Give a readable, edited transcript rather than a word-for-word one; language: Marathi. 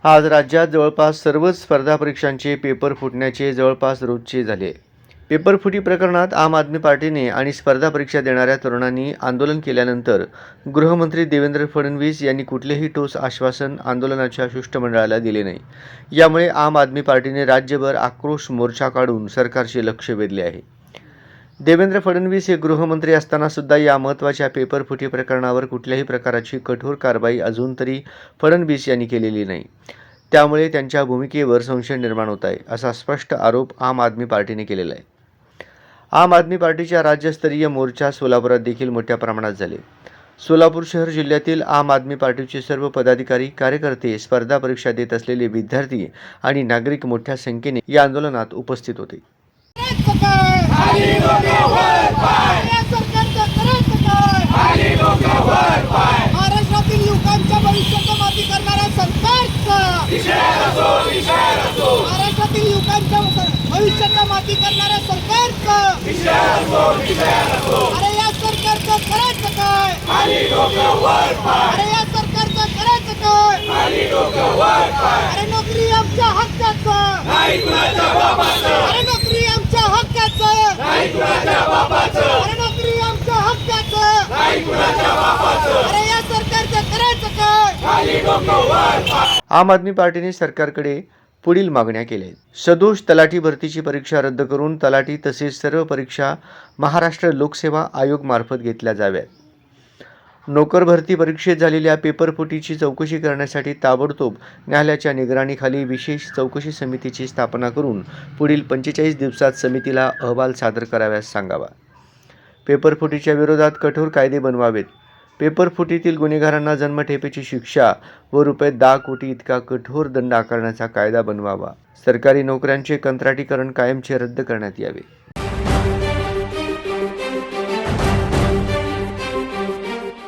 आज राज्यात जवळपास सर्वच स्पर्धा परीक्षांचे पेपर फुटण्याचे जवळपास रोजचे झाले. पेपर फुटी प्रकरणात आम आदमी पार्टीने आणि स्पर्धा परीक्षा देणाऱ्या तरुणांनी आंदोलन केल्यानंतर गृहमंत्री देवेंद्र फडणवीस यांनी कुठलेही ठोस आश्वासन आंदोलनाच्या शिष्टमंडळाला दिले नाही. यामुळे आम आदमी पार्टीने राज्यभर आक्रोश मोर्चा काढून सरकारचे लक्ष वेधले आहे. देवेंद्र फडणवीस हे गृहमंत्री असताना सुद्धा या महत्त्वाच्या पेपर फुटी प्रकरणावर कुठल्याही प्रकारची कठोर कारवाई अजून तरी फडणवीस यांनी केलेली नाही. त्यामुळे त्यांच्या भूमिकेवर संशय निर्माण होत आहे, असा स्पष्ट आरोप आम आदमी पार्टीने केलेला आहे. आम आदमी पार्टीच्या राज्यस्तरीय मोर्चा सोलापुरात देखील मोठ्या प्रमाणात झाले. सोलापूर शहर जिल्ह्यातील आम आदमी पार्टीचे सर्व पदाधिकारी, कार्यकर्ते, स्पर्धा परीक्षा देत असलेले विद्यार्थी आणि नागरिक मोठ्या संख्येने या आंदोलनात उपस्थित होते. महाराष्ट्रातील युवकांच्या भविष्याचा माती करणाऱ्या सरकारचा, महाराष्ट्रातील युवकांच्या भविष्याचा माती करणाऱ्या सरकारचा, अरे या सरकारचं करायचं काय? अरे या सरकारचं करायचं काय? अरे नोकरी आमच्या हक्काचं, अरे नोकरी आमच्या हक्काचं, अरे नोकरी आमच्या हक्काचं, अरे या सरकारचं करायचं काय? आम आदमी पार्टीने सरकारकडे पुढील मागण्या केल्या आहेत. सदोष तलाठी भरतीची परीक्षा रद्द करून तलाठी तसेच सर्व परीक्षा महाराष्ट्र लोकसेवा आयोग मार्फत घेतल्या जाव्यात. नोकर भरती परीक्षेत झालेल्या पेपरफुटीची चौकशी करण्यासाठी ताबडतोब न्यायालयाच्या निगराणीखाली विशेष चौकशी समितीची स्थापना करून पुढील 45 दिवसात समितीला अहवाल सादर कराव्यास सांगावा. पेपरफुटीच्या विरोधात कठोर कायदे बनवावेत. पेपरफुटीतील गुन्हेगारांना जन्मठेपेची शिक्षा व ₹10 कोटी इतका कठोर दंड आकारण्याचा कायदा बनवावा. सरकारी नोकऱ्यांचे कंत्राटीकरण कायमचे रद्द करण्यात यावे.